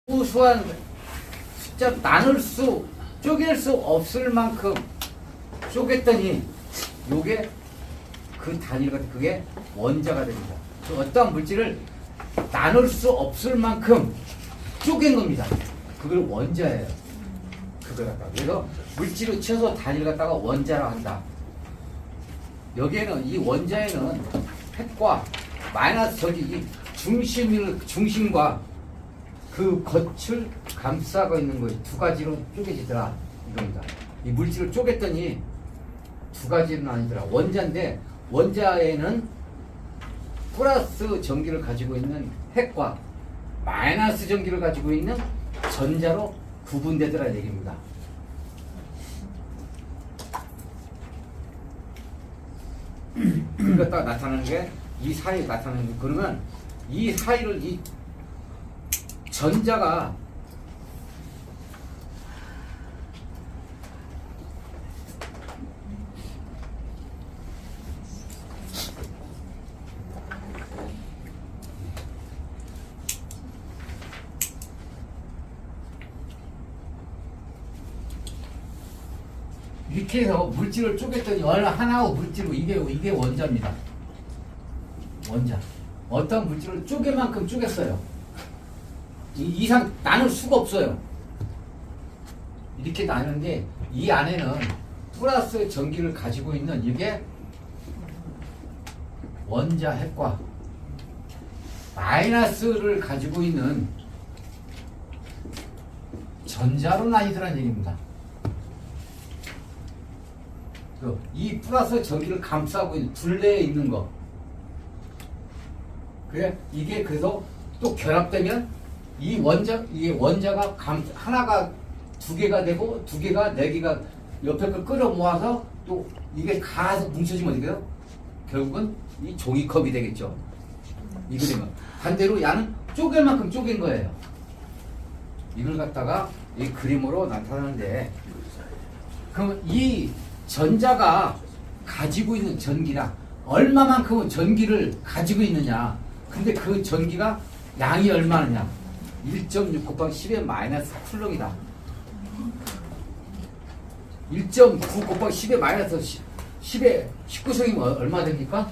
우수한 숫자 나눌 수 쪼갤 수 없을 만큼 쪼갰더니 요게 그 단위가 그게 원자가 됩니다. 그 어떠한 물질을 나눌 수 없을 만큼 쪼갠 겁니다. 그걸 원자예요. 그걸 갖다가 그래서 물질을 치워서 단위를 갖다가 원자라 한다. 여기에는 이 원자에는 핵과 마이너스 저기 이 중심과 그 겉을 감싸고 있는 거예요. 두 가지로 쪼개지더라 이겁니다. 이 물질을 쪼갰더니 두 가지는 나뉘더라. 원자인데 원자에는 플러스 전기를 가지고 있는 핵과 마이너스 전기를 가지고 있는 전자로 구분되더라 얘기입니다. 이거 딱 나타나는 게 이 사이에 나타나는 게 그러면 이 사이를 이 전자가 이렇게 해서 물질을 쪼갰더니 어느 하나하고 물질로 이게 원자입니다. 원자. 어떤 물질을 쪼갤 만큼 쪼갰어요. 이상 나눌 수가 없어요. 이렇게 나누는데 이 안에는 플러스 전기를 가지고 있는 이게 원자 핵과 마이너스를 가지고 있는 전자로 나뉘더라는 얘기입니다. 이 플러스 전기를 감싸고 있는 둘레에 있는 거. 그래 이게 그래서 또 결합되면 이게 원자가 하나가 두 개가 되고 두 개가 네 개가 옆에 걸 끌어 모아서 또 이게 가서 뭉쳐지면 어떻게 돼요? 결국은 이 종이컵이 되겠죠. 이거 되면 반대로 야는 쪼갤 만큼 쪼갠 거예요. 이걸 갖다가 이 그림으로 나타나는데 그러면 이 전자가 가지고 있는 전기랑 얼마만큼은 전기를 가지고 있느냐. 근데 그 전기가 양이 얼마느냐. 1.6 곱하기 10의 마이너스 쿨럼이다. 1.9 곱하기 10의 마이너스 10의 19승이면 얼마 됩니까?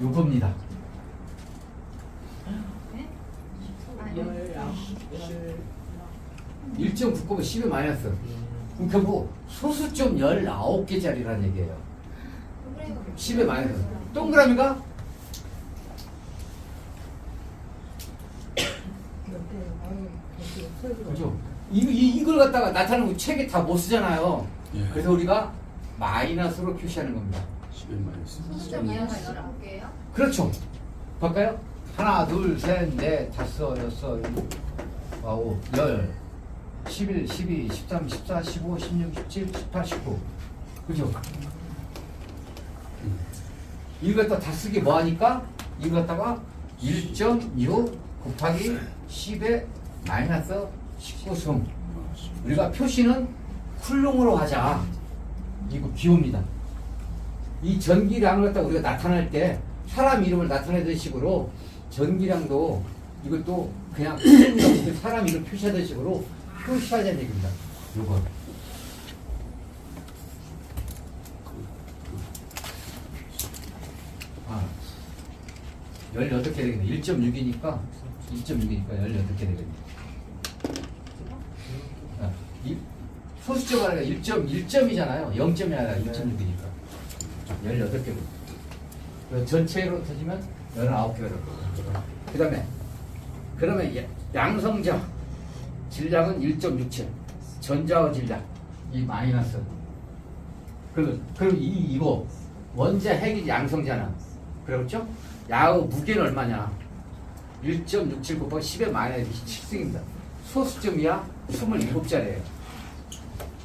요겁니다. 1.9 곱하기 10의 마이너스. 그럼 결국 소수점 19개짜리라는 얘기예요. 10의 마이너스. 동그라미가 그죠? 이걸 갖다가 나타내는 책에 다 못 쓰잖아요. 예. 그래서 우리가 마이너스로 표시하는 겁니다. 10의 마이너스. 숫자 마이너스 19개예요? 그렇죠. 볼까요? 하나, 둘, 셋, 넷, 다섯, 여섯, 일곱, 아홉, 열, 11, 12, 13, 14, 15, 16, 17, 18, 19. 그죠? 이거 갖다 다 쓰기 뭐 하니까? 이거 갖다가 1.6 곱하기 10의 마이너스 19승. 우리가 표시는 쿨롱으로 하자. 이거 비웁니다. 이 전기량을 갖다 우리가 나타낼 때 사람 이름을 나타내는 식으로 전기량도 이것도 그냥 사람 이름 표시하는 식으로 표시하자는 얘기입니다. 요거. 아, 18개 되겠네. 1.6이니까 18개 되겠네. 아, 소수점 하나가 1.1점이잖아요. 0점이 아니라 1.6이니까. 18개. 전체로 터지면 19개가 됩니다. 그 다음에, 그러면 양성자, 질량은 1.67. 전자와 질량, 이 마이너스. 그럼 이거, 원자 핵이 양성자는, 그렇죠? 야의 무게는 얼마냐? 1.67 곱하기 10의 마이너스 7승입니다. 소수점이야 27자리예요.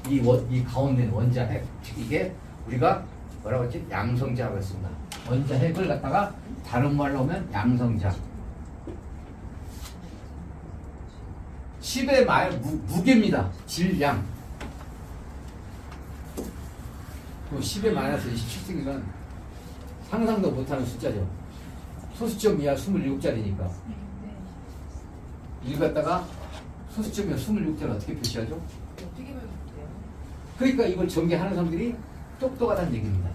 이 가운데 원자 핵. 이게 우리가 뭐라고 했지? 양성자라고 했습니다. 원자 핵을 갖다가 다른 말로 하면 양성자. 10의 무게입니다. 질량. 또 10의 마이너스 27승이면 상상도 못하는 숫자죠. 소수점 이하 27자리니까. 이걸 갖다가 소수점 이하 27자리를 어떻게 표시하죠? 어떻게 보면 돼요? 그러니까 이걸 전개하는 사람들이 똑똑하다는 얘기입니다.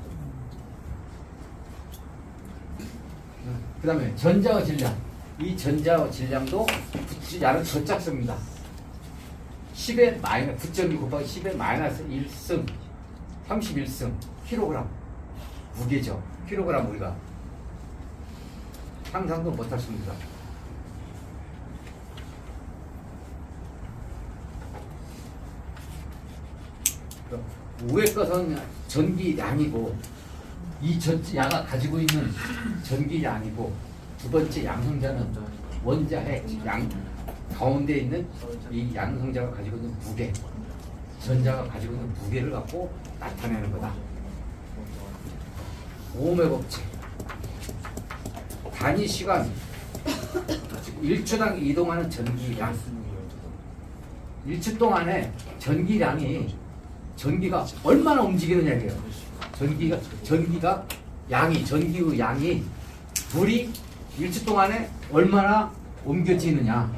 그 다음에 전자의 질량. 이 전자의 질량도 야는 저짝수입니다. 10의 마이너스 9.2 곱하기 10의 마이너스 1승 31승 킬로그램 무게죠. 킬로그램 우리가 상상도 못하십니다. 위에 것은 전기량이고 이 야가 가지고 있는 전기량이고 두 번째 양성자는 원자 핵 가운데 있는 이 양성자가 가지고 있는 무게 전자가 가지고 있는 무게를 갖고 나타내는 거다. 오음의 법칙 단위 시간 1초당 이동하는 전기량 1초 동안에 전기가 얼마나 움직이느냐예요. 전기가 전기의 양이 불이 1초 동안에 얼마나 옮겨지느냐.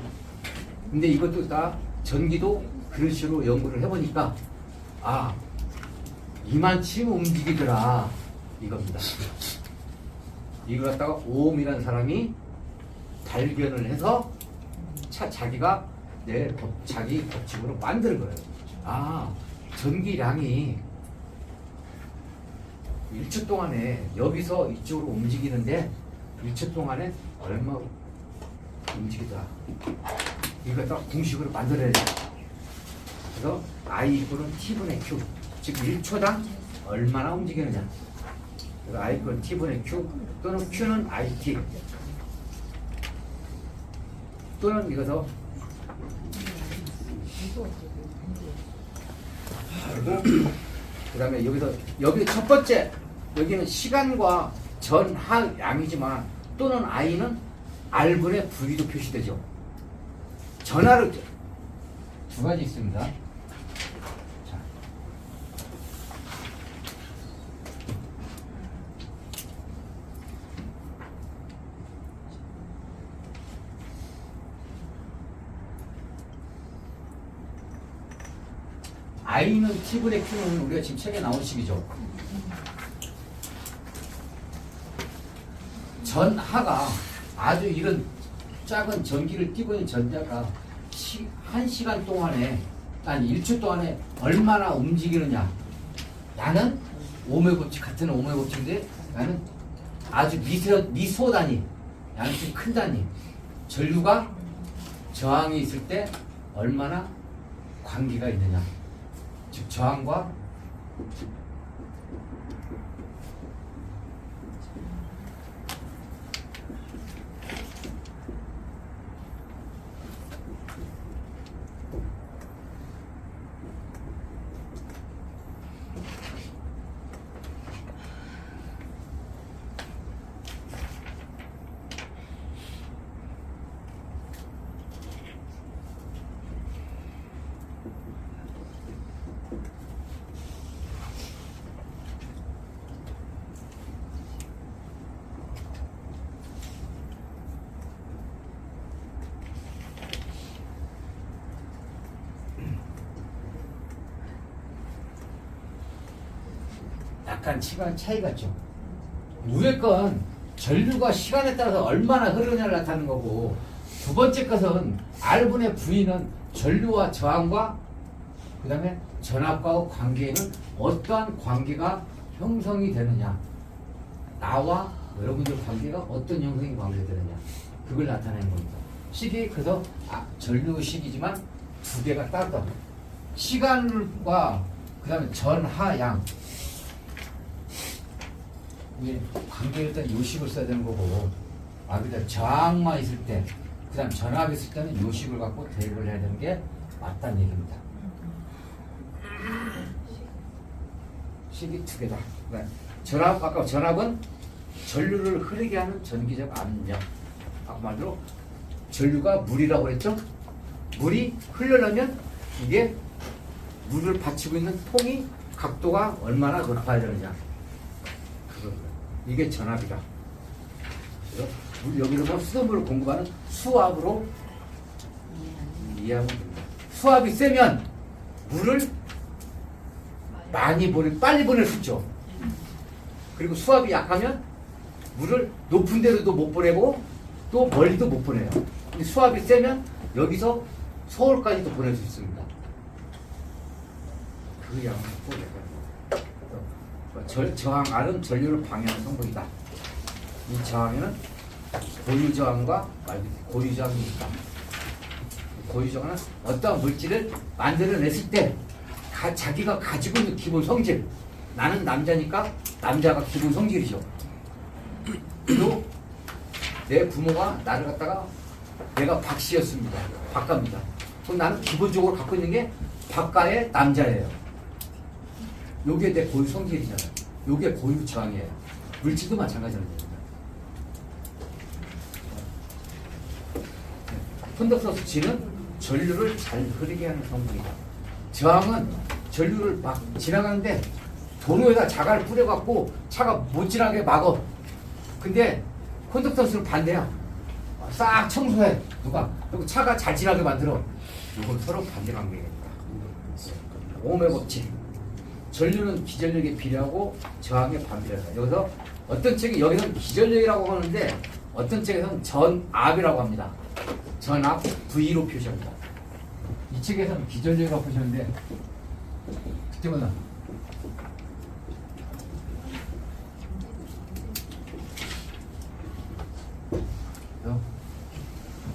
근데 이것도 다 전기도 그런 식으로 연구를 해보니까 이만큼 움직이더라 이겁니다. 이걸 갖다가 오음이라는 사람이 발견을 해서 자기가 자기 법칙으로 만드는 거예요. 전기량이 1초 동안에 여기서 이쪽으로 움직이는데 1초 동안에 얼마 움직이더라. 이걸 갖다가 공식으로 만들어야 돼. 그래서 I 이퀄은 T분의 Q. 즉 1초당 얼마나 움직이느냐. 그래서 I 이퀄은 T분의 Q 또는 Q는 IT 또는 이거서 그리고 그 다음에 여기 첫 번째 여기는 시간과 전하 양이지만 또는 I는 R분의 V도 표시되죠. 전하를 두 가지 있습니다. 자. I는 T분의 Q는 우리가 지금 책에 나온 식이죠. 전하가 아주 이런 작은 전기를 띠고 있는 전자가 1시간 동안에 아니 1초 동안에 얼마나 움직이느냐. 야는 오음의 법칙 같은 오음의 법칙인데 야는 아주 미소 단위 야는 좀 큰 단위. 전류가 저항이 있을 때 얼마나 관계가 있느냐. 즉 저항과 약간 시간 차이가 있죠. 위에 건 전류가 시간에 따라서 얼마나 흐르느냐를 나타내는 거고 두 번째 것은 R분의 V는 전류와 저항과 그 다음에 전압과의 관계에는 어떠한 관계가 형성이 되느냐. 나와 여러분들 관계가 어떤 형성이 관계되느냐. 그걸 나타내는 겁니다. 식이 그래서 전류 식이지만 두 개가 따로 시간과 그 다음에 전하양 관계를 일단 요식을 써야 되는 거고 여기다 저항만 있을 때, 그 다음 전압이 있을 때는 요식을 갖고 대입을 해야 되는 게 맞다는 얘기입니다. 식이 두 개다. 네. 전압, 아까 전압은 전류를 흐르게 하는 전기적 압력. 아까 말대로 전류가 물이라고 그랬죠? 물이 흐르려면 이게 물을 받치고 있는 통이 각도가 얼마나 높아야 되느냐. 이게 전압이다. 그래서 여기서 뭐 수돗물을 공급하는 수압으로 이해하면 됩니다. 수압이 세면 물을 빨리 보낼 수 있죠. 그리고 수압이 약하면 물을 높은 데로도 못 보내고 또 멀리도 못 보내요. 근데 수압이 세면 여기서 서울까지도 보낼 수 있습니다. 그 양을 꼭 저항 R은 전류를 방해하는 성분이다. 이 저항에는 고유 저항과 고유 저항이 있다. 고유 저항은 어떠한 물질을 만들어냈을 때 자기가 가지고 있는 기본 성질, 나는 남자니까 남자가 기본 성질이죠. 그리고 내 부모가 나를 갖다가 내가 박씨였습니다. 박가입니다. 그럼 나는 기본적으로 갖고 있는 게 박가의 남자예요. 요게 내 고유 성질이잖아요. 요게 고유 저항이에요. 물질도 마찬가지라는 얘기입니다. 콘덕터스 G는 전류를 잘 흐르게 하는 성분이다. 저항은 전류를 막 지나가는데 도로에다 자갈을 뿌려갖고 차가 못 지나게 막어. 근데 콘덕터스는 반대야. 싹 청소해. 누가? 그리고 차가 잘 지나게 만들어. 이건 서로 반대 관계입니다. 오음의 법칙. 전류는 기전력에 비례하고 저항에 반비례하다. 여기서 어떤 책이 여기서는 기전력이라고 하는데 어떤 책에서는 전압이라고 합니다. 전압 V로 표시합니다. 이 책에서는 기전력이라고 표시하는데 그때마다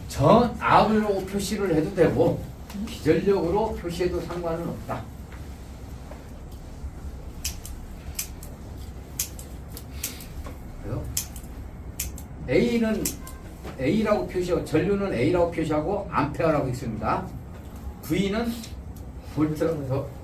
전압으로 표시를 해도 되고 기전력으로 표시해도 상관은 없다. 그래서 A는 A라고 표시하고 전류는 A라고 표시하고 암페어라고 있습니다. V는 볼트라고 해서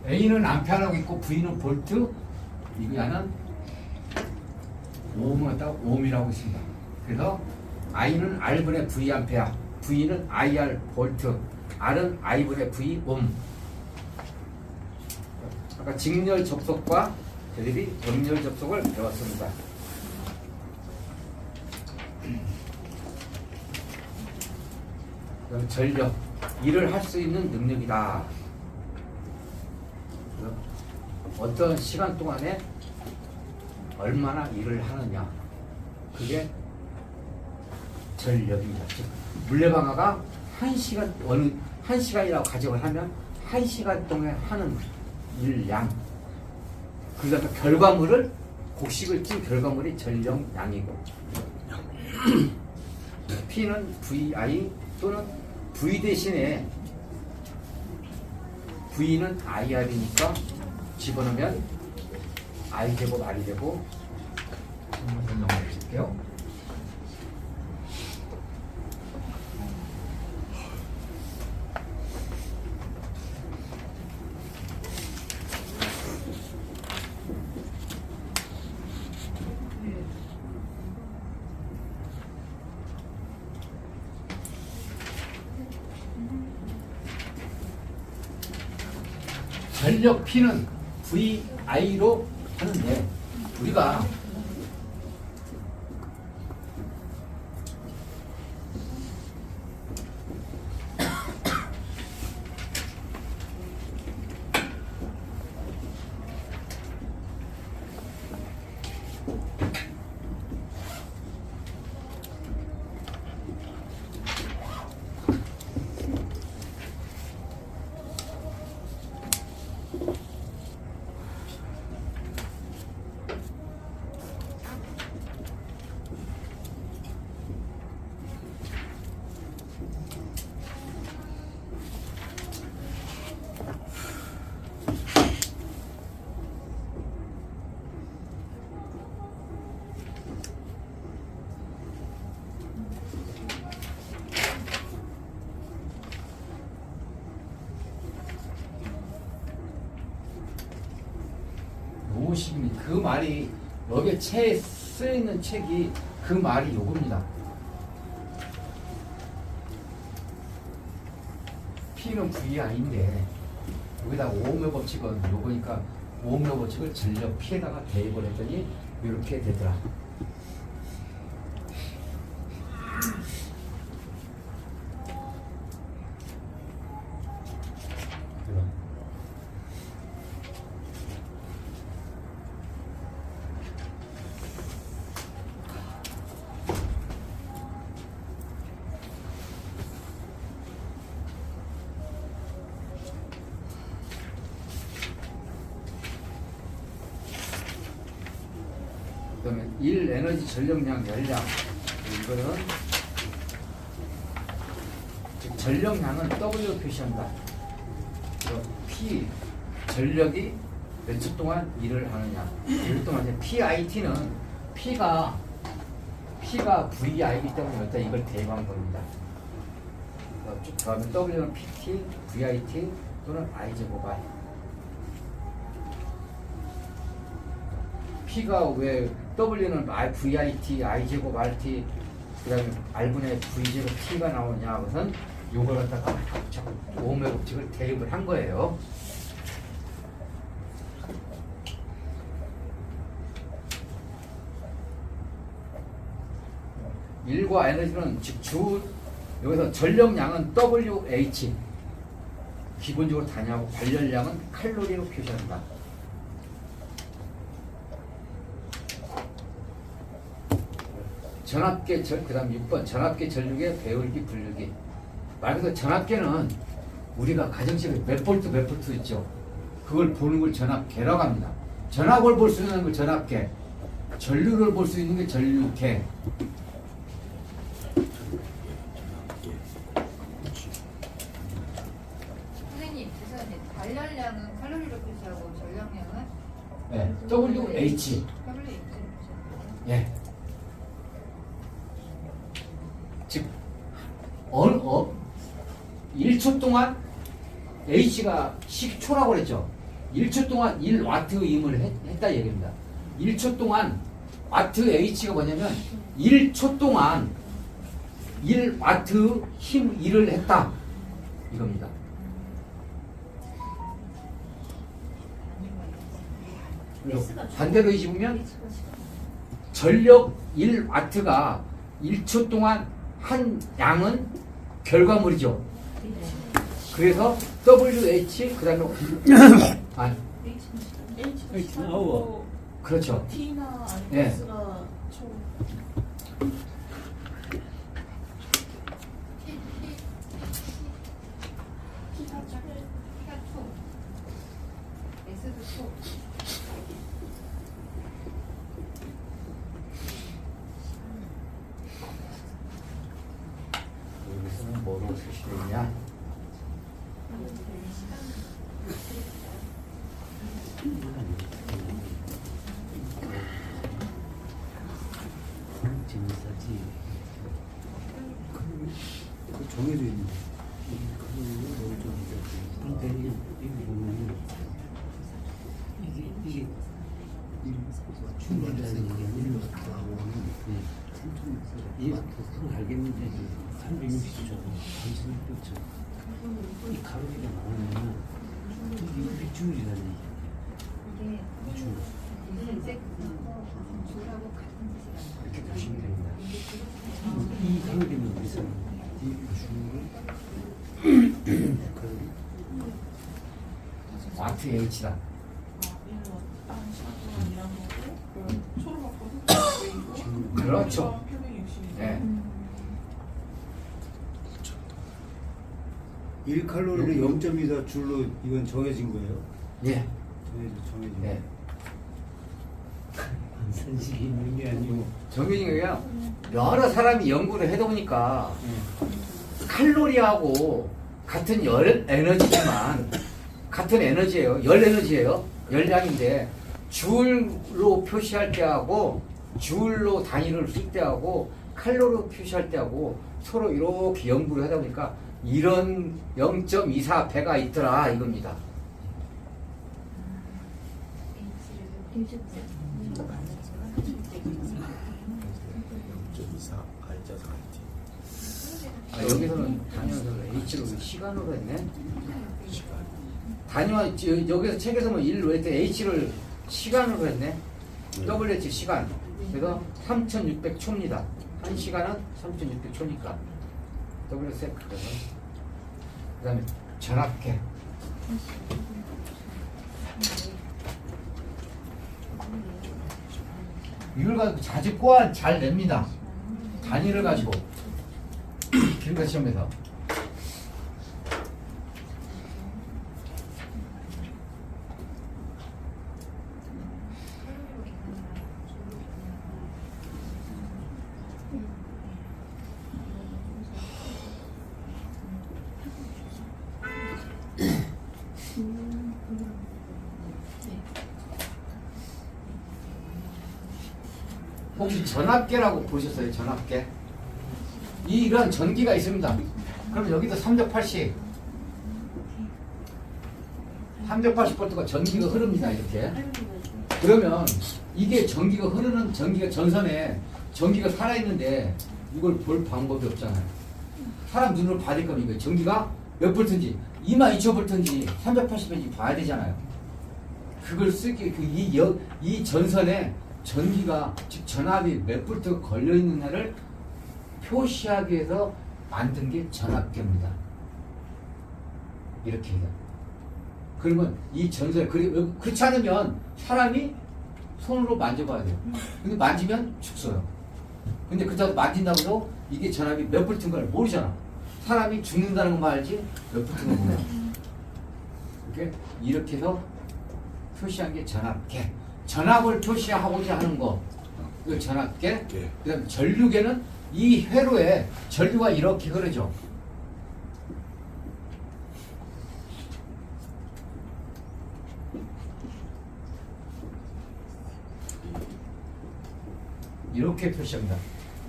A는 암페어라고 있고 V는 볼트, 이거는 오음을 갖다가 오음이라고 있습니다. 그래서 I는 R분의 V 암페어, V는 IR 볼트, R은 I분의 V 오hm. 아까 직렬 접속과 대립이 병렬 접속을 배웠습니다. 전력, 일을 할 수 있는 능력이다. 어떤 시간 동안에 얼마나 일을 하느냐, 그게 전력입니다. 즉 물레방아가 1시간, 어느 1시간이라고 가정을 하면 1시간 동안 하는 일량, 그러니까 결과물을 곡식을 찐 결과물이 전력량이고 P는 VI 또는 V 대신에 V는 IR이니까 집어넣으면 I 제곱 R이 되고, 한번 설명해 드릴게요. 전력 P는 VI로 하는데 우리가 50입니다. 그 말이 여기에 쓰여있는 책이 그 말이 요겁니다. P는 VI인데 여기다 오음의 법칙은 요거니까 오음의 법칙을 전력 P에다가 대입을 했더니 이렇게 되더라. 그다음에 1 에너지 전력량 열량 이거는 즉 전력량은 W 표시한다. P 전력이 몇 초 동안 일을 하느냐. 예를 들면 PIT는 P가 VI이기 때문에 여기다 이걸 대입한 겁니다. 쭉 다음에 W는 PT, VIT 또는 I제곱 I. P가 왜 W는 VIT, I제곱 RT, 그 다음에 R분의 V제곱 T가 나오냐, 그것은 요걸 갖다가 오음의 법칙을 대입을 한 거예요. 일과 에너지는 즉 여기서 전력량은 WH, 기본적으로 다냐고 발열량은 칼로리로 표시한다. 전압계 그 다음 6번 전압계 전류계 배율기 분류기. 말 그대로 전압계는 우리가 가정집에 몇 볼트 있죠. 그걸 보는 걸 전압계라고 합니다. 전압을 볼 수 있는 걸 전압계, 전류를 볼 수 있는 게 전류계. 선생님, 죄송한데 발열량은 칼로리로 표시하고 전력량은 네, WH. 칼로리 예. 즉 1초 동안 H가 10초라고 그랬죠. 1초 동안 1와트임을 했다 얘기입니다. 1초 동안 와트 H가 뭐냐면 1초 동안 1와트 힘 일을 했다 이겁니다. 반대로 뒤집으면 전력 1와트가 1초 동안 한 양은 결과물이죠. 그래서 WH 그다음에 아워. 그렇죠. T나 예. R가 총 P가 초, S도 초. 여기서는 뭐로 표시되어 있냐? 재밌었지. 그 정해져 있는 거. 그런데 이게 보면 이게 충분하다는 얘기는 이 알겠는데 360조, 36조 이 가로리가 나오면 이게 비중이라는 얘기야. 비중. 이게 줄하고 같은 뜻이라는 이렇게 보시면 됩니다. 이 가로리는 어디서 이 비중을 가로리. 와트 H다. 그렇죠. 네. 1칼로리를 0.24 줄로 이건 정해진 거예요? 예. 정해진 네. 산식이 있는 게 아니고 정규진 게요. 여러 사람이 연구를 해다 보니까 칼로리하고 같은 열 에너지지만 같은 에너지예요. 열 에너지예요. 열량인데 줄로 표시할 때하고 줄로 단위를 쓸 때하고 칼로리로 표시할 때하고 서로 이렇게 연구를 하다 보니까 이런 0.24배가 있더라 이겁니다. 0.24 알자사 IT 여기서는 단위원석을 H로 시간으로 했네. 시간 단위원 여기서 책에서는 1로 했대 H를 시간으로 했네. WH 시간. 그래서 3,600초입니다. 1시간은 3,600초니까 W 세크. 그 다음에 전압계. 이걸 가지고 자주 꼬아 잘 냅니다. 단위를 가지고 기술과 시험에서. 혹시 전압계라고 보셨어요? 전압계? 이런 전기가 있습니다. 그럼 여기도 380 380V가 전기가 흐릅니다. 이렇게. 그러면 이게 전기가 흐르는 전기가 전선에 전기가 살아있는데 이걸 볼 방법이 없잖아요. 사람 눈으로 봐야 될 거면 이거 전기가 몇 볼트인지 22,000V인지 380인지 봐야 되잖아요. 그걸 쓰기 이 전선에 전기가 즉 전압이 몇 볼트가 걸려 있느냐를 표시하기 위해서 만든 게 전압계입니다. 이렇게 해요. 그러면 이 전선에 그렇지 않으면 사람이 손으로 만져봐야 돼요. 근데 만지면 죽어요. 근데 그렇다고 만진다고 해서 이게 전압이 몇 볼트인 걸 모르잖아. 사람이 죽는다는 것만 알지 몇 볼트인 걸 몰라. 이렇게 해서 표시한 게 전압계. 전압을 표시하고자 하는 거. 이거 전압계. 그 다음 전류계는 이 회로에 전류가 이렇게 흐르죠. 이렇게 표시합니다.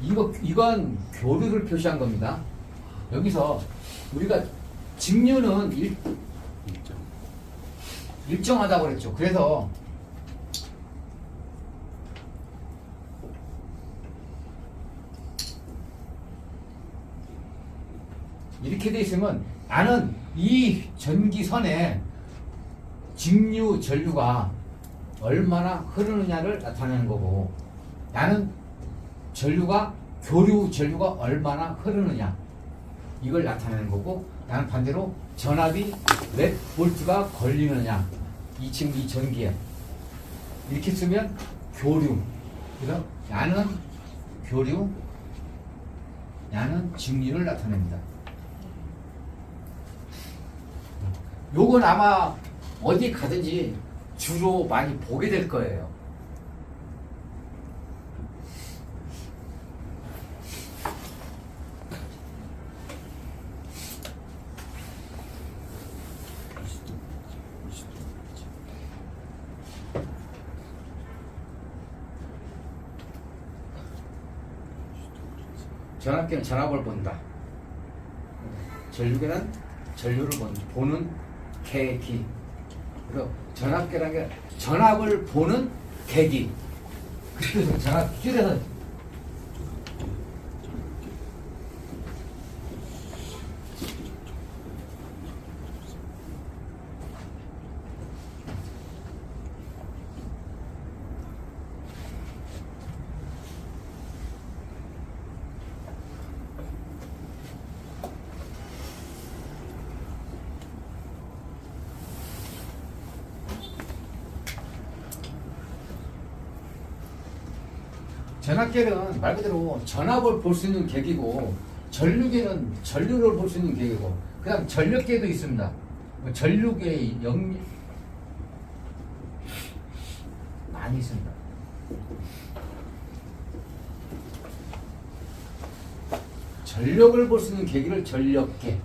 이건 교류를 표시한 겁니다. 여기서 우리가 직류는 일정하다고 그랬죠. 그래서 이렇게 돼 있으면 나는 이 전기선에 직류 전류가 얼마나 흐르느냐를 나타내는 거고, 나는 전류가 교류 전류가 얼마나 흐르느냐 이걸 나타내는 거고, 나는 반대로 전압이 몇 볼트가 걸리느냐 지금 이 전기에 이렇게 쓰면 교류. 그래서 나는 교류, 나는 직류를 나타냅니다. 요건 아마 어디 가든지 주로 많이 보게 될 거예요. 전압계는 전압을 본다. 전류계는 전류를 보는 계기. 그래서 전압계라는 게 전압을 보는 계기. 그래서 전압 줄여서 전압계는 말 그대로 전압을 볼 수 있는 계기고, 전류계는 전류를 볼 수 있는 계기고, 그 다음 전력계도 있습니다. 전류계 많이 있습니다. 전력을 볼 수 있는 계기를 전력계.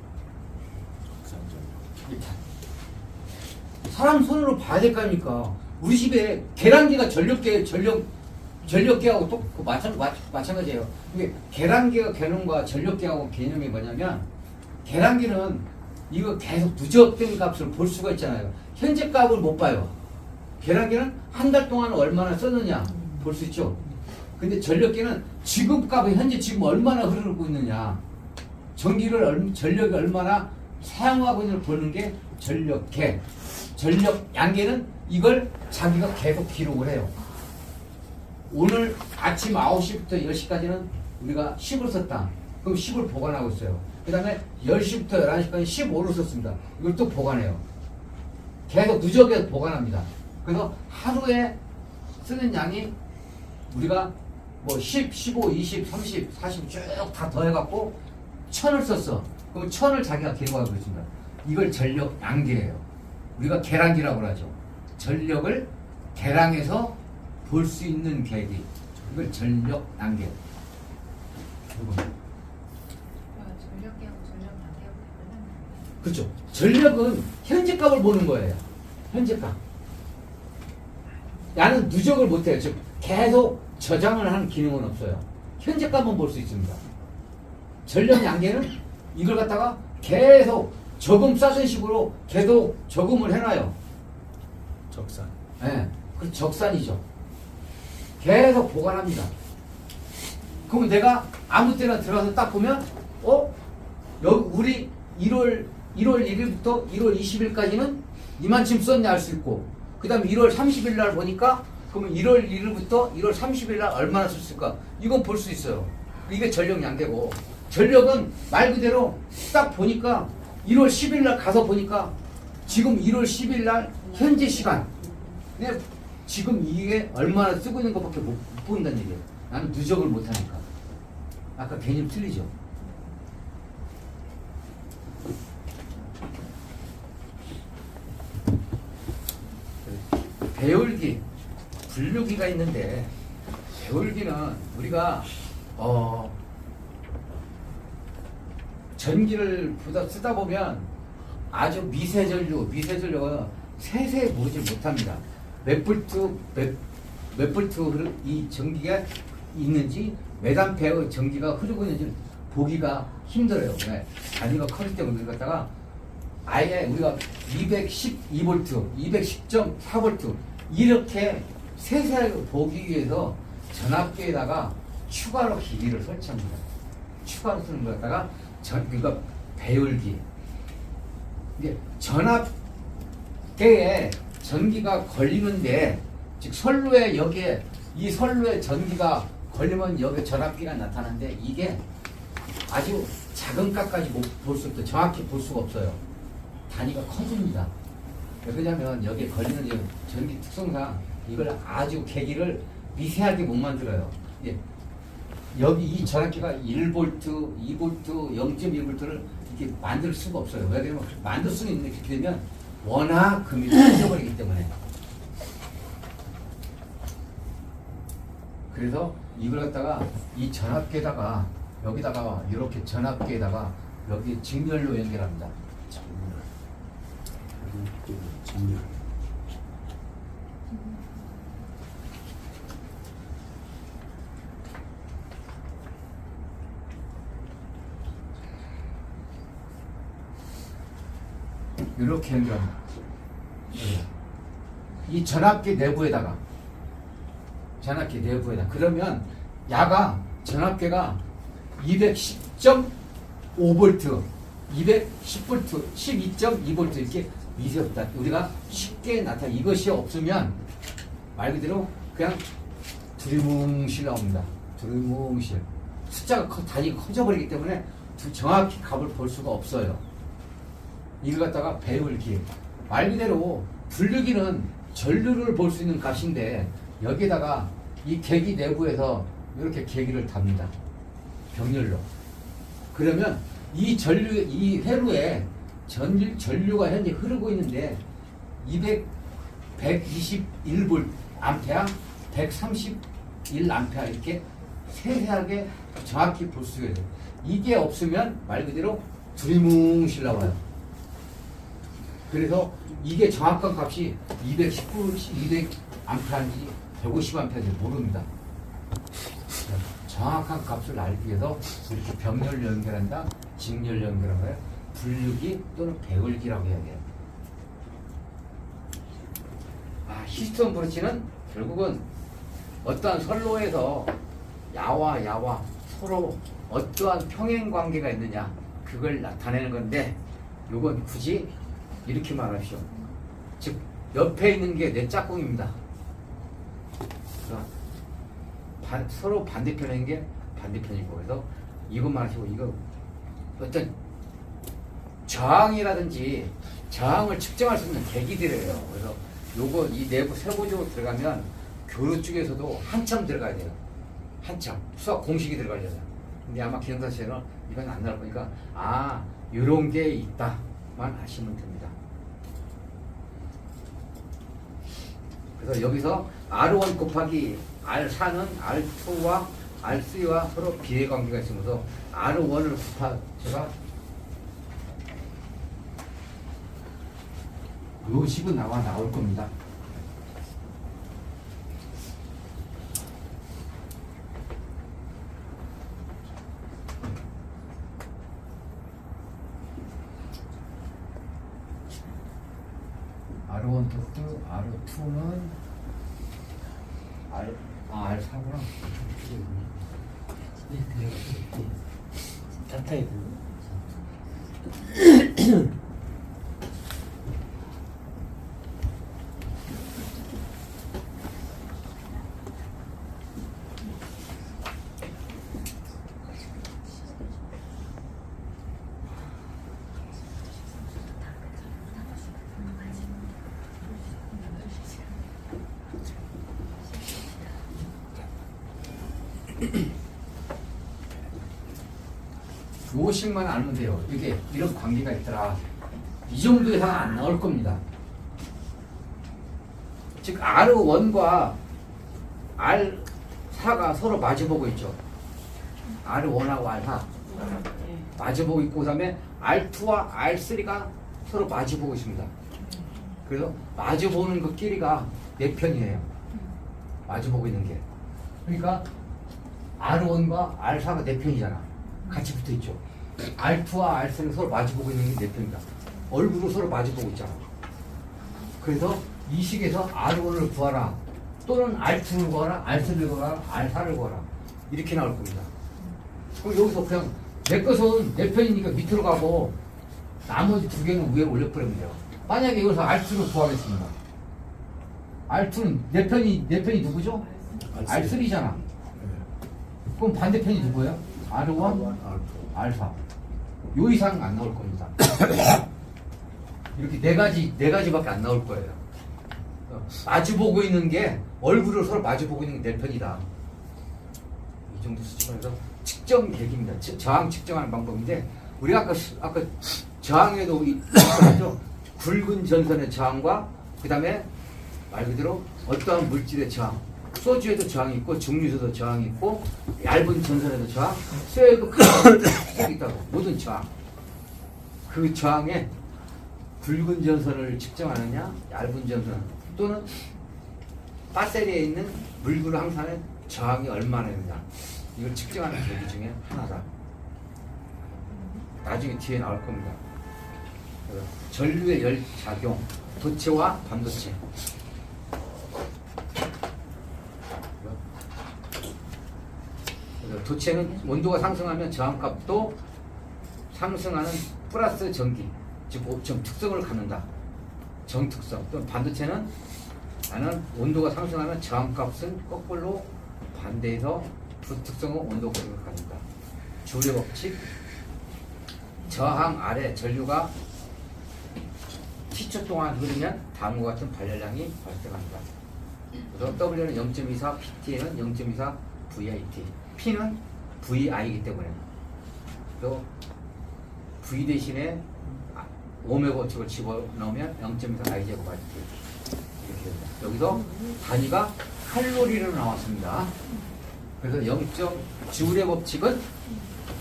사람 손으로 봐야 될 거 아닙니까? 우리 집에 계란기가 전력계하고 또 마찬가지예요. 이게 계란계가 개념과 전력계하고 개념이 뭐냐면, 계란계는 이거 계속 누적된 값을 볼 수가 있잖아요. 현재 값을 못 봐요. 계량기는 한 달 동안 얼마나 썼느냐 볼 수 있죠. 근데 전력계는 지금 값에 현재 지금 얼마나 흐르고 있느냐, 전력이 얼마나 사용하고 있는지 보는 게 전력계. 전력 양계는 이걸 자기가 계속 기록을 해요. 오늘 아침 9시부터 10시까지는 우리가 10을 썼다. 그럼 10을 보관하고 있어요. 그 다음에 10시부터 11시까지 15를 썼습니다. 이걸 또 보관해요. 계속 누적해서 보관합니다. 그래서 하루에 쓰는 양이 우리가 뭐 10, 15, 20, 30, 40 쭉 다 더해갖고 1000을 썼어. 그럼 1000을 자기가 기록하고 있습니다. 이걸 전력 양계예요. 우리가 계량기라고 하죠. 전력을 계량해서 볼 수 있는 계기. 이걸 전력 양계. 전력계하고 전력량계하고 다르잖아요. 그렇죠. 전력은 현재 값을 보는 거예요. 현재 값. 나는 누적을 못해요. 즉 계속 저장을 하는 기능은 없어요. 현재 값만 볼 수 있습니다. 전력 양계는 이걸 갖다가 계속 저금 싸는 식으로 계속 저금을 해놔요. 적산. 네, 그 적산이죠. 계속 보관합니다. 그러면 내가 아무 때나 들어가서 딱 보면, 여기 우리 1월 1일부터 1월 20일까지는 이만큼 썼냐 알 수 있고, 그 다음에 1월 30일 날 보니까, 그러면 1월 1일부터 1월 30일 날 얼마나 썼을까? 이건 볼 수 있어요. 이게 전력 양계고, 전력은 말 그대로 딱 보니까 1월 10일 날 가서 보니까 지금 1월 10일 날 현재 시간, 내 지금 이게 얼마나 쓰고 있는 것밖에 못 본다는 얘기예요. 나는 누적을 못하니까. 아까 개념 틀리죠? 배울기, 분류기가 있는데, 배울기는 우리가 전기를 쓰다 보면 아주 미세전류가 세세히 모르지 못합니다. 몇 볼트 이 전기가 있는지, 몇 암페어 전기가 흐르고 있는지 보기가 힘들어요. 왜? 단위가 커질 때문에 갖다가 아예 우리가 212V, 210.4V 이렇게 세세하게 보기 위해서 전압계에다가 추가로 기기를 설치합니다. 추가로 쓰는 거 갖다가 그러니까 배울기. 이게 전압계에 전기가 걸리는데, 즉 선로에 여기에 이 선로에 전기가 걸리면 여기 전압기가 나타나는데, 이게 아주 작은 값까지 볼 수 없어요. 정확히 볼 수가 없어요. 단위가 커집니다. 왜냐하면 여기에 걸리는 전기 특성상 이걸 아주 계기를 미세하게 못 만들어요. 예. 여기 이 전압기가 1V, 2V, 0.1V를 이렇게 만들 수가 없어요. 왜냐하면 만들 수는 있는데 그렇게 되면 워낙 금이 커져버리기 때문에. 그래서 이걸 갖다가 이 전압계에다가 여기다가 이렇게 전압계에다가 여기 직렬로 연결합니다. 정렬. 이렇게 연결합니다. 이 전압계 내부에다가 그러면 야가 전압계가 210.5V, 210V, 12.2V 이렇게 미세롭다. 우리가 쉽게 나타나. 이것이 없으면 말 그대로 그냥 두리뭉실 나옵니다. 두리뭉실. 숫자가 단위가 커져버리기 때문에 정확히 값을 볼 수가 없어요. 이걸 갖다가 배울기. 말 그대로 분류기는 전류를 볼 수 있는 값인데, 여기에다가 이 계기 내부에서 이렇게 계기를 답니다. 병렬로. 그러면 이 회로에 전류가 현재 흐르고 있는데 121V 암페어, 131 암페어 이렇게 세세하게 정확히 볼 수가 있어요. 이게 없으면 말 그대로 두리뭉실 나와요. 그래서 이게 정확한 값이 210V, 200암페어인지 150암페어인지 모릅니다. 정확한 값을 알기 위해서 이렇게 병렬 연결한다, 직렬 연결한 거예요. 분류기 또는 배울기라고 해야 돼요. 히스톤 브루치는 결국은 어떠한 선로에서 야와 서로 어떠한 평행 관계가 있느냐 그걸 나타내는 건데 요건 굳이 이렇게 말하십시오. 즉 옆에 있는 게 내 짝꿍입니다. 서로 반대편에 있는 게 반대편이고 그래서 이것만 하시고 이거 어떤 저항이라든지 저항을 측정할 수 있는 계기들이에요. 그래서 요거 이 내부 세부적으로 들어가면 교류 쪽에서도 한참 들어가야 돼요. 한참 수학 공식이 들어가려면. 근데 아마 기영사 씨는 이건 안 나올 거니까 요런 게 있다만 아시면 됩니다. 그래서 여기서 R1 곱하기 R4는 R2와 R3와 서로 비례관계가 있으면서 R1을 제가 요 식은 나올 겁니다. R1 토스 R2는 R4구나. 다타입. 요식만 알면 돼요. 이게 이런 관계가 있더라. 이 정도 이상 안 나올 겁니다. 즉 R1과 R4가 서로 마주보고 있죠. R1하고 R4 마주보고 있고 그다음에 R2와 R3가 서로 마주보고 있습니다. 그래서 마주보는 그 길이가 4편이에요. 마주보고 있는 게. 그러니까 R1과 R4가 4편이잖아. 같이 붙어 있죠. R2와 R3는 서로 마주보고 있는 게 4편이다. 얼굴로 서로 마주보고 있잖아. 그래서 이 식에서 R1을 구하라. 또는 R2를 구하라, R3를 구하라, R4를 구하라. 이렇게 나올 겁니다. 그럼 여기서 그냥 내 것은 4편이니까 밑으로 가고 나머지 2개는 위에 올려버리면 돼요. 만약에 여기서 R2를 구하겠습니다. R2는 4편이 누구죠? R3잖아. 그럼 반대편이 누구예요? R1, R4. 요 이상 안 나올 겁니다. 이렇게 네 가지밖에 안 나올 거예요. 마주보고 있는 게 얼굴을 서로 마주보고 있는 게 4편이다. 이 정도 수준에서 측정 계기입니다. 저항 측정하는 방법인데 우리가 아까 저항에도 있었죠. 굵은 전선의 저항과 그 다음에 말 그대로 어떠한 물질의 저항. 소주에도 저항이 있고 증류소도 저항이 있고 얇은 전선에도 저항, 쇠에도 저항이 있다고. 모든 저항. 그 저항에 굵은 전선을 측정하느냐 얇은 전선 또는 배터리에 있는 물구르 항산의 저항이 얼마나 있느냐 이걸 측정하는 계기 중에 하나다. 나중에 뒤에 나올 겁니다. 전류의 열 작용, 도체와 반도체. 도체는 온도가 상승하면 저항값도 상승하는 플러스 전기, 즉 특성을 갖는다. 정특성. 또 반도체는 나는 온도가 상승하면 저항값은 거꾸로 반대해서 부특성은 온도 고정을 갖는다. 주울의 법칙. 저항 아래 전류가 T초 동안 흐르면 다음과 같은 발열량이 발생한다. 그래서 W는 0.24, PT는 0.24 VIT. P는 VI이기 때문에 또 V 대신에 5매 법칙을 집어넣으면 0.24 I제곱 RT 이렇게 됩니다. 여기서 단위가 칼로리로 나왔습니다. 그래서 주울의 법칙은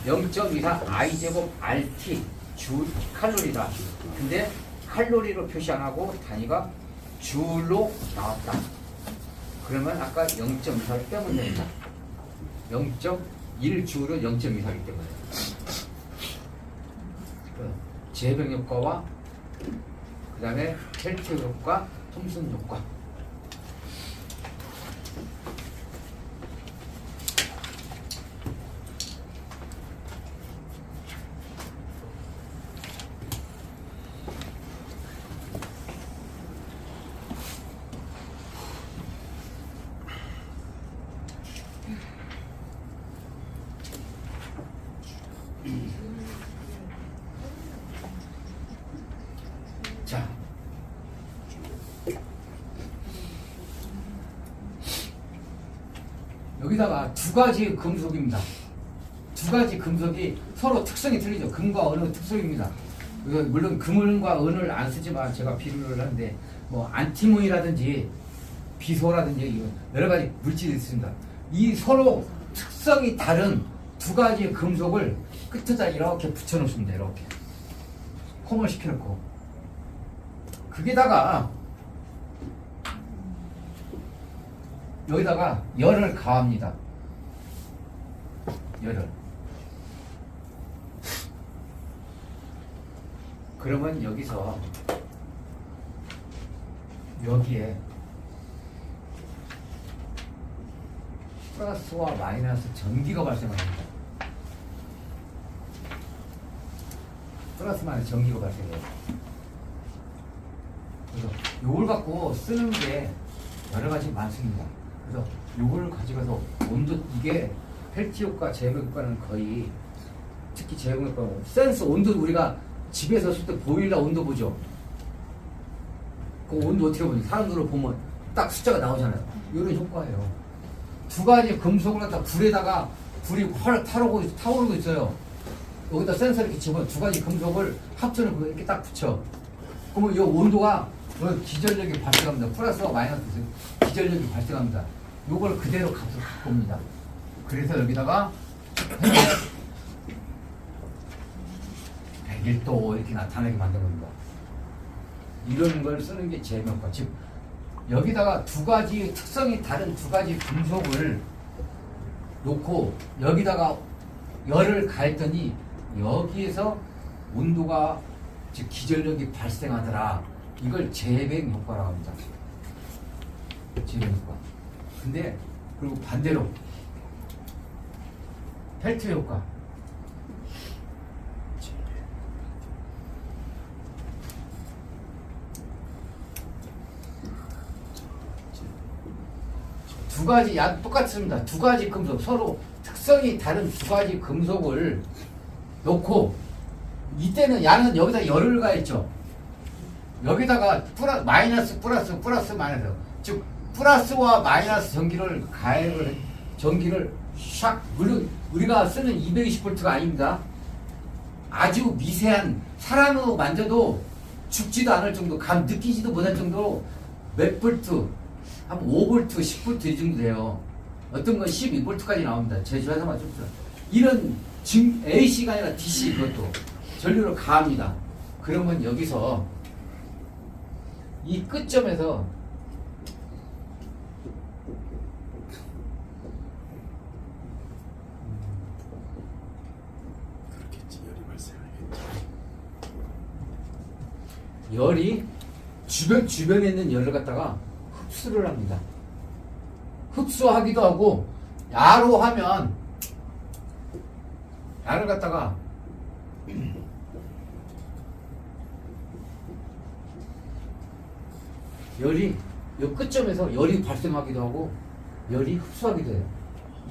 0.24 I제곱 RT 칼로리다. 근데 칼로리로 표시 안 하고 단위가 주울로 나왔다. 그러면 아까 0.24를 빼면 됩니다. 0.1주울은 0.24이기 때문에 재병 효과와 그 다음에 펠트 효과, 톰슨 효과 여기다가 두 가지 금속입니다. 두 가지 금속이 서로 특성이 틀리죠. 금과 은은 특성입니다. 그래서 물론 금은과 은을 안 쓰지만 제가 비교를 하는데 뭐 안티몬이라든지 비소라든지 여러 가지 물질이 있습니다. 이 서로 특성이 다른 두 가지 금속을 끝에다 이렇게 붙여놓습니다. 이렇게 홈을 시켜놓고 거기다가 여기다가 열을 가합니다. 열을. 그러면 여기서 여기에 플러스와 마이너스 전기가 발생합니다. 플러스 마이너스 전기가 발생해요. 그래서 요걸 갖고 쓰는 게 여러 가지 많습니다. 그래서 요걸 가져가서 온도 이게 펠티 효과, 제형 효과는 거의 특히 제형 효과 센스 온도 우리가 집에서 쓸 때 보일러 온도 보죠. 그 온도 어떻게 보니 사람들로 보면 딱 숫자가 나오잖아요. 이런 효과예요. 두 가지 금속을 갖다 불에다가 불이 활 타오르고 있어요. 여기다 센서 이렇게 집어넣어 두 가지 금속을 합쳐놓고 이렇게 딱 붙여. 그러면 이 온도가 기전력이 발생합니다. 플러스와 마이너스 기전력이 발생합니다. 요걸 그대로 값을 갖고 옵니다. 그래서 여기다가 101도 이렇게 나타나게 만든 겁니다. 이런 걸 쓰는 게 제명과 즉 여기다가 두 가지 특성이 다른 두 가지 금속을 놓고 여기다가 열을 가했더니 여기에서 온도가 즉 기전력이 발생하더라. 이걸 재백 효과라고 합니다. 재백 효과. 근데 그리고 반대로 펠트 효과. 두 가지 똑같습니다. 두 가지 금속 서로 특성이 다른 두 가지 금속을 놓고 이때는 야는 여기다 열을 가했죠. 여기다가 마이너스 플러스 마이너스 즉 플러스와 마이너스 전기를 샥 물론 우리가 쓰는 220V가 아닙니다. 아주 미세한 사람으로 만져도 죽지도 않을 정도 감 느끼지도 못할 정도로 몇 볼트 한 5V, 10V 이 정도 돼요. 어떤 건 12V까지 나옵니다. 제조회사만 좀 이런 AC가 아니라 DC 그것도 전류를 가합니다. 그러면 여기서 이 끝점에서 그렇겠지. 열이 발생하겠지. 열이 주변에 있는 열을 갖다가 흡수를 합니다. 흡수하기도 하고 야로 하면 야를 갖다가 열이 이 끝점에서 열이 발생하기도 하고 열이 흡수하기도 해요.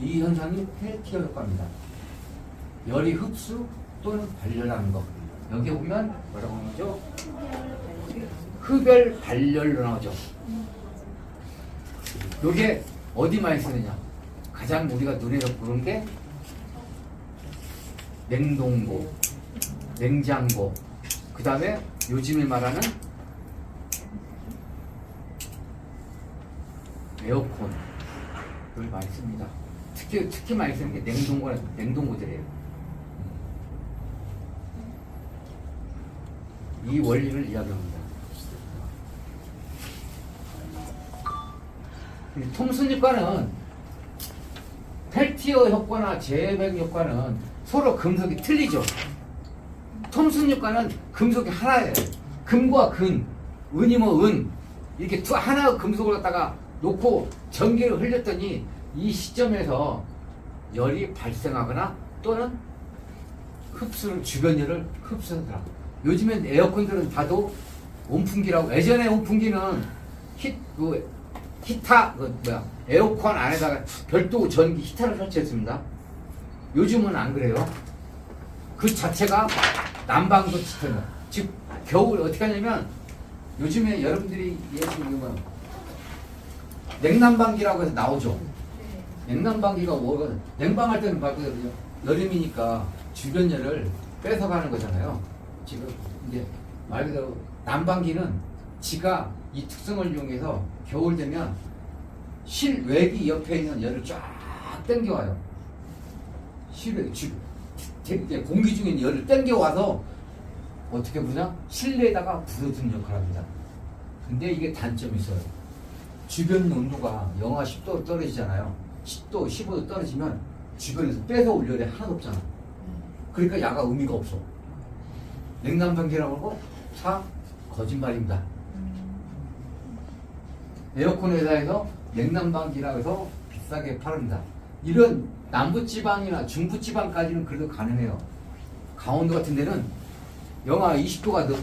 이 현상이 펠티어 효과입니다. 열이 흡수 또는 발열하는 거. 여기 보면 뭐라고 하죠? 흡열 발열로 나오죠. 요게 어디 많이 쓰느냐? 가장 우리가 눈에서 보는 게 냉동고, 냉장고, 그 다음에 요즘에 말하는 에어컨 을 많이 씁니다. 특히 많이 쓰는 게 냉동고들이에요. 이 원리를 이야기합니다. 톰슨효과는 펠티어 효과나 제백 효과는 서로 금속이 틀리죠. 톰슨효과는 금속이 하나예요. 금과 근, 은이면 은 이렇게 하나의 금속을 갖다가 놓고 전기를 흘렸더니 이 시점에서 열이 발생하거나 또는 흡수를 주변 열을 흡수하더라. 요즘엔 에어컨들은 다도 온풍기라고 예전에 온풍기는 에어컨 안에다가 별도 전기 히터를 설치했습니다. 요즘은 안 그래요. 그 자체가 난방도 시스템이에요. 즉 겨울 어떻게 하냐면 요즘에 여러분들이 예를 들면 냉난방기라고 해서 나오죠. 냉난방기가 뭐가 냉방할 때는 봤거든요. 여름이니까 주변 열을 뺏어가는 거잖아요. 지금 이제 말 그대로 난방기는 지가 이 특성을 이용해서 겨울 되면 실외기 옆에 있는 열을 쫙 당겨와요. 실외기 공기 중에 있는 열을 당겨와서 어떻게 보냐? 실내에다가 불어주는 역할을 합니다. 근데 이게 단점이 있어요. 주변 온도가 영하 10도 떨어지잖아요. 10도, 15도 떨어지면 주변에서 뺏어올 열이 하나도 없잖아. 그러니까 야가 의미가 없어. 냉난방기라고 하고 거짓말입니다. 에어컨 회사에서 냉난방기라고 해서 비싸게 팔습니다. 이런 남부지방이나 중부지방까지는 그래도 가능해요. 강원도 같은 데는 영하 20도가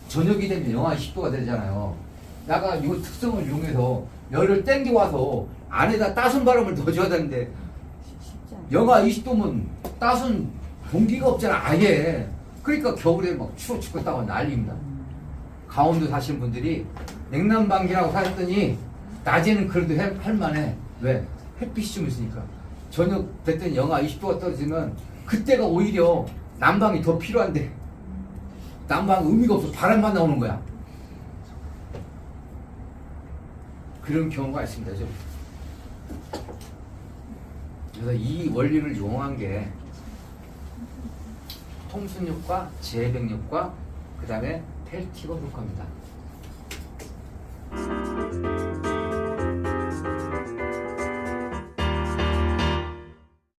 저녁이 되면 영하 20도가 되잖아요. 야가 이 특성을 이용해서 열을 땡겨와서 안에다 따순 바람을 넣어줘야 되는데 영하 20도면 따순 공기가 없잖아 아예. 그러니까 겨울에 막 추워 죽겠다고 난리입니다. 강원도 사시는 분들이 냉난방기라고 사셨더니 낮에는 그래도 할만해. 왜? 햇빛이 좀 있으니까. 저녁 됐더니 영하 20도가 떨어지면 그때가 오히려 난방이 더 필요한데 난방 의미가 없어. 바람만 나오는 거야. 그런 경우가 있습니다. 좀. 그래서 이 원리를 이용한 게 통순효과, 재백효과, 그 다음에 펠티거 효과입니다.